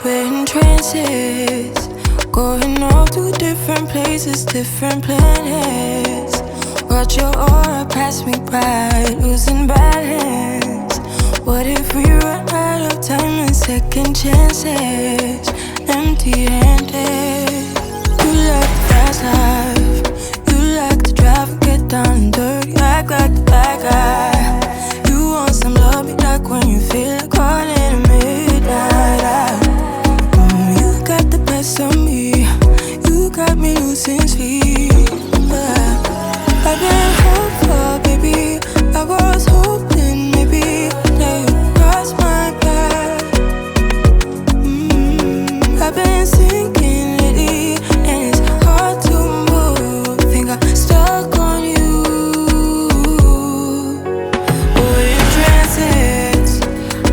we're in trances, going off to different places, different planets. Watch your aura pass me by, losing balance. What if we run out of time and second chances? Empty-handed. You like the fast life, you like to drive and get down and dirty, act like the bad guy. You want some love, me like when you feel like calling at midnight. You got the best of me, you got me losing sleep. I've been hopeful, baby, I was hoping maybe that you'd cross my path. I've been sinking lately, and it's hard to move. Think I'm stuck on you. We're in transits,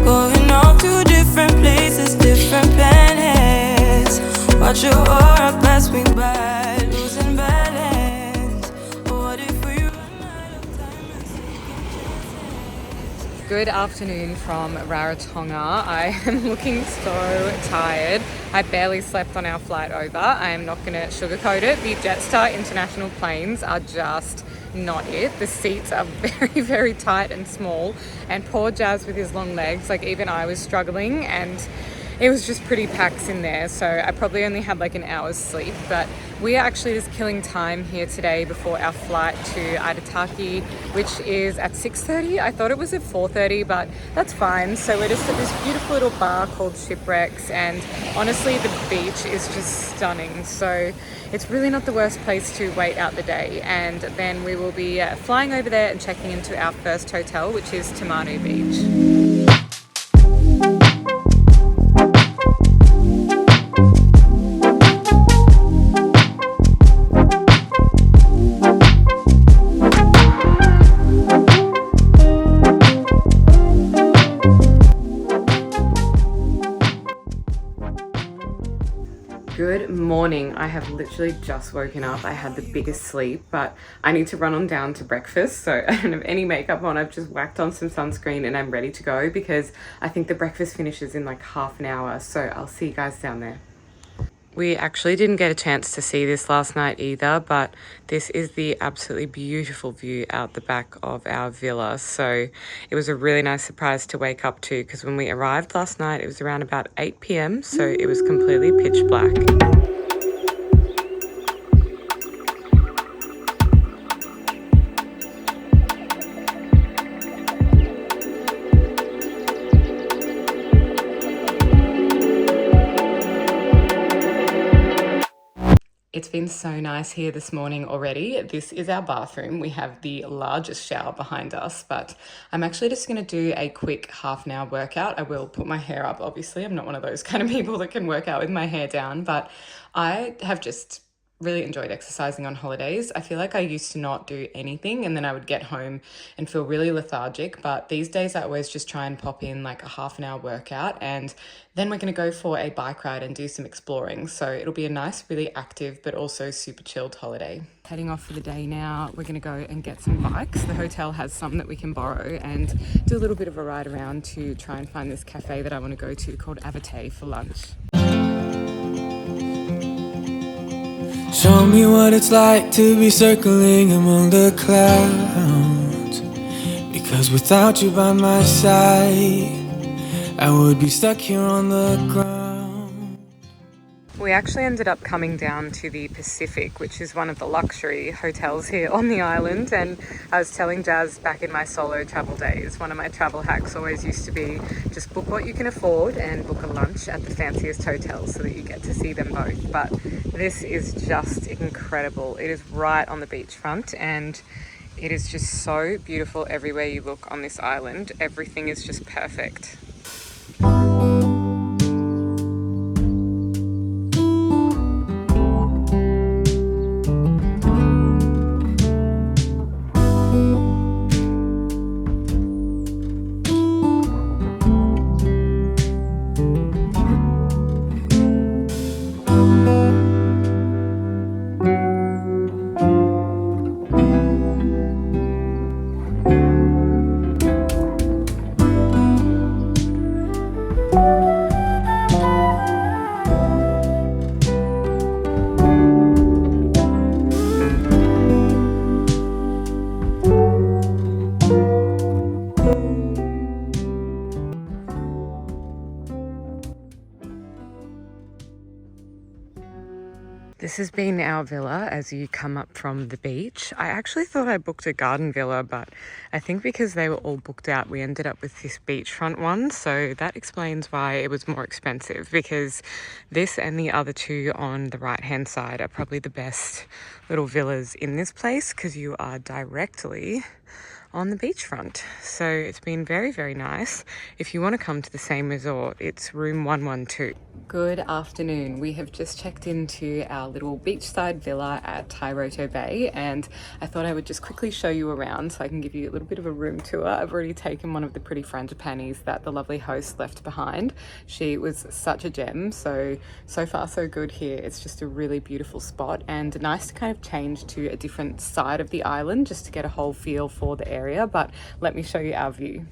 going off to different places, different planets. Watch your aura pass me by, losing balance. What if we run out of time and second chances? Good afternoon from Rarotonga. I am looking so tired. I barely slept on our flight over. I am not going to sugarcoat it. The Jetstar international planes are just not it. The seats are very, very tight and small. And poor Jazz with his long legs, like even I was struggling, and it was just pretty packed in there. So I probably only had like an hour's sleep, but we are actually just killing time here today before our flight to Aitutaki, which is at 6:30. I thought it was at 4:30, but that's fine. So we're just at this beautiful little bar called Shipwrecks, and honestly the beach is just stunning. So it's really not the worst place to wait out the day. And then we will be flying over there and checking into our first hotel, which is Tamanu Beach. Good morning. I have literally just woken up. I had the biggest sleep, but I need to run on down to breakfast, so I don't have any makeup on. I've just whacked on some sunscreen and I'm ready to go because I think the breakfast finishes in like half an hour, so I'll see you guys down there. We actually didn't get a chance to see this last night either, but this is the absolutely beautiful view out the back of our villa. So it was a really nice surprise to wake up to, because when we arrived last night, it was around about 8 p.m. So it was completely pitch black. It's been so nice here this morning already. This is our bathroom. We have the largest shower behind us, but I'm actually just going to do a quick half an hour workout. I will put my hair up, obviously. I'm not one of those kind of people that can work out with my hair down, but I have just really enjoyed exercising on holidays. I feel like I used to not do anything and then I would get home and feel really lethargic, but these days I always just try and pop in like a half an hour workout, and then we're going to go for a bike ride and do some exploring. So it'll be a nice, really active but also super chilled holiday. Heading off for the day now. We're going to go and get some bikes. The hotel has some that we can borrow and do a little bit of a ride around to try and find this cafe that I want to go to called Avaté for lunch. Show me what it's like to be circling among the clouds, because without you by my side, I would be stuck here on the ground. We actually ended up coming down to the Pacific, which is one of the luxury hotels here on the island. And I was telling Jazz back in my solo travel days, one of my travel hacks always used to be just book what you can afford and book a lunch at the fanciest hotels so that you get to see them both. But this is just incredible. It is right on the beachfront and it is just so beautiful everywhere you look on this island. Everything is just perfect. This has been our villa as you come up from the beach. I actually thought I booked a garden villa, but I think because they were all booked out, we ended up with this beachfront one. So that explains why it was more expensive, because this and the other two on the right-hand side are probably the best little villas in this place because you are directly on the beachfront. So it's been very, very nice. If you want to come to the same resort, it's room 112. Good afternoon. We have just checked into our little beachside villa at Rarotonga Bay, and I thought I would just quickly show you around so I can give you a little bit of a room tour. I've already taken one of the pretty frangipanis that the lovely host left behind. She was such a gem. So far so good here. It's just a really beautiful spot and nice to kind of change to a different side of the island just to get a whole feel for the area. But let me show you our view.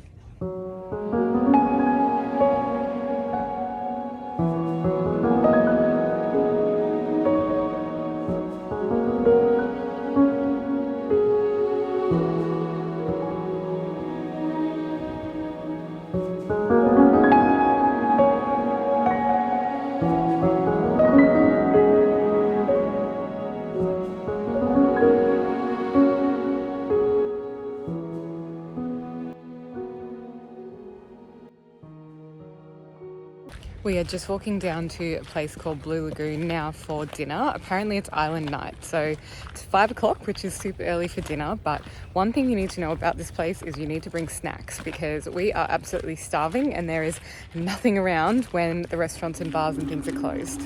We are just walking down to a place called Blue Lagoon now for dinner. Apparently it's island night, so it's 5 o'clock, which is super early for dinner. But one thing you need to know about this place is you need to bring snacks because we are absolutely starving and there is nothing around when the restaurants and bars and things are closed.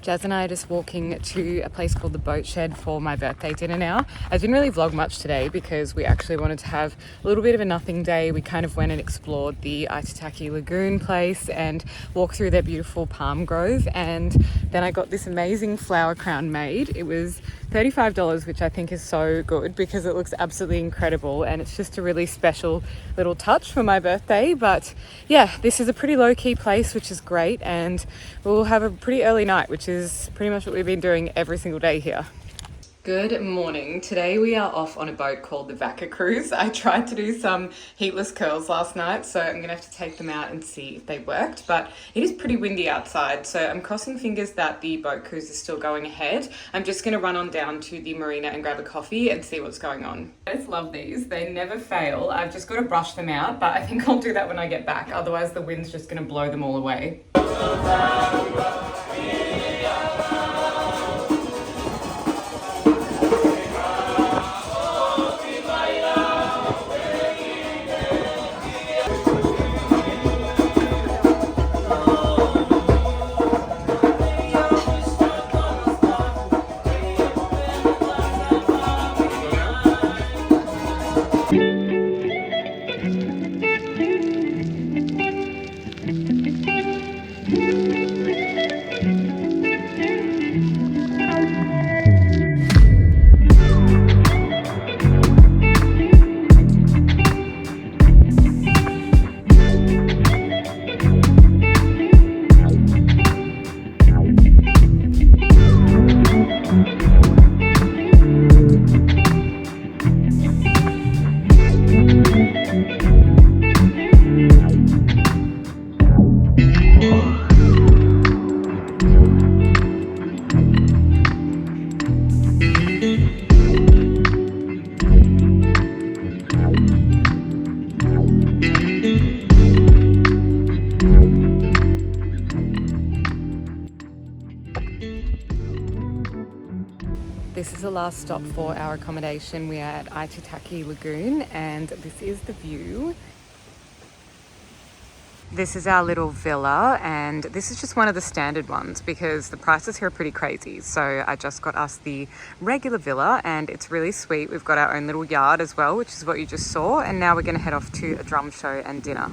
Jazz and I are just walking to a place called the Boat Shed for my birthday dinner now. I didn't really vlog much today because we actually wanted to have a little bit of a nothing day. We kind of went and explored the Aitutaki Lagoon place and walked through their beautiful palm grove, and then I got this amazing flower crown made. It was $35, which I think is so good because it looks absolutely incredible and it's just a really special little touch for my birthday. But yeah, this is a pretty low-key place, which is great, and we'll have a pretty early night, which is pretty much what we've been doing every single day here. Good morning. Today we are off on a boat called the Vaca cruise. I tried to do some heatless curls last night, so I'm gonna have to take them out and see if they worked, but it is pretty windy outside, so I'm crossing fingers that the boat cruise is still going ahead. I'm just gonna run on down to the marina and grab a coffee and see what's going on. I just love these. They never fail. I've just got to brush them out, but I think I'll do that when I get back. Otherwise the wind's just gonna blow them all away. This is the last stop for our accommodation. We are at Aitutaki Lagoon and this is the view. This is our little villa, and this is just one of the standard ones because the prices here are pretty crazy. So I just got us the regular villa, and it's really sweet. We've got our own little yard as well, which is what you just saw. And now we're going to head off to a drum show and dinner.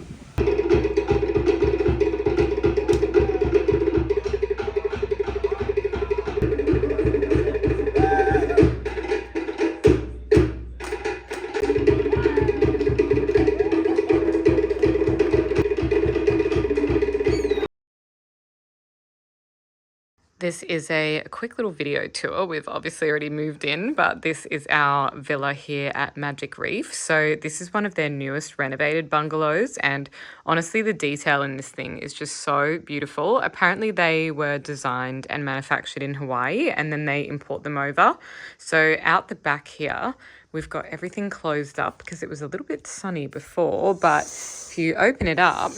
This is a quick little video tour. We've obviously already moved in, but this is our villa here at Magic Reef. So this is one of their newest renovated bungalows, and honestly, the detail in this thing is just so beautiful. Apparently they were designed and manufactured in Hawaii, and then they import them over. So out the back here, we've got everything closed up because it was a little bit sunny before, but if you open it up,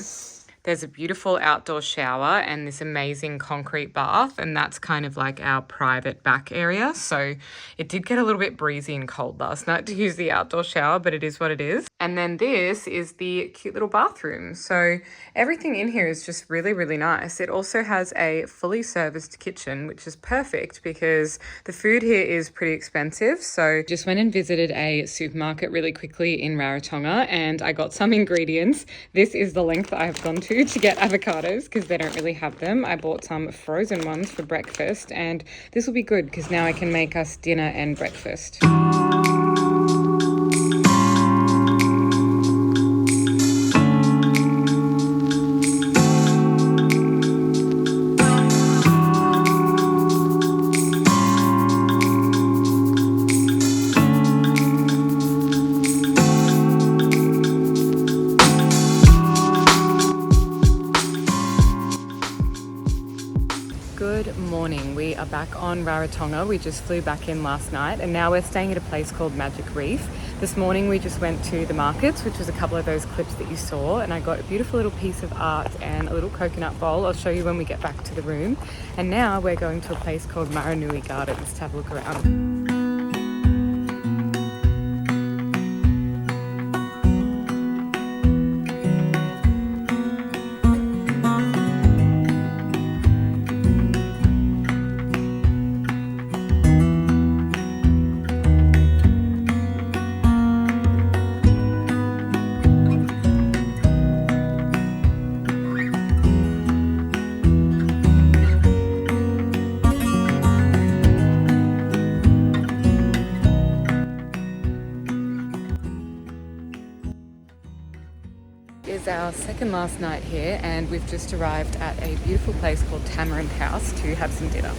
there's a beautiful outdoor shower and this amazing concrete bath, and that's kind of like our private back area. So it did get a little bit breezy and cold last night to use the outdoor shower, but it is what it is. And then this is the cute little bathroom. So everything in here is just really, really nice. It also has a fully serviced kitchen, which is perfect because the food here is pretty expensive. So just went and visited a supermarket really quickly in Rarotonga, and I got some ingredients. This is the length that I have gone to get avocados because they don't really have them. I bought some frozen ones for breakfast, and this will be good because now I can make us dinner and breakfast. Good morning. We are back on Rarotonga. We just flew back in last night, and now we're staying at a place called Magic Reef. This morning we just went to the markets, which was a couple of those clips that you saw, and I got a beautiful little piece of art and a little coconut bowl. I'll show you when we get back to the room. And now we're going to a place called Maranui Gardens to have a look around. Is our second last night here, and we've just arrived at a beautiful place called Tamarind House to have some dinner.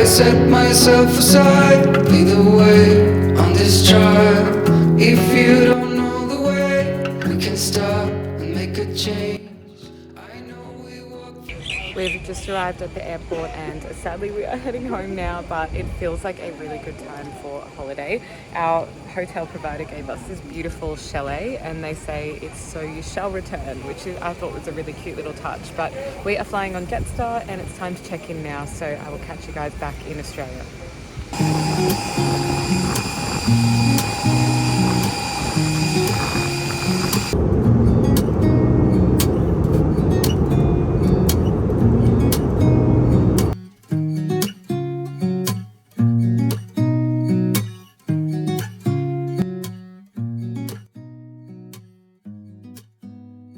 Set myself aside, lead the way on this trial. If you don't know the way, we can stop and make a change. I know we walk. We've just arrived at the airport, and sadly we are heading home now, but it feels like a really good time for a holiday. Our hotel provider gave us this beautiful chalet, and they say it's so you shall return, which I thought was a really cute little touch. But we are flying on Jetstar, and it's time to check in now, so I will catch you guys back in Australia.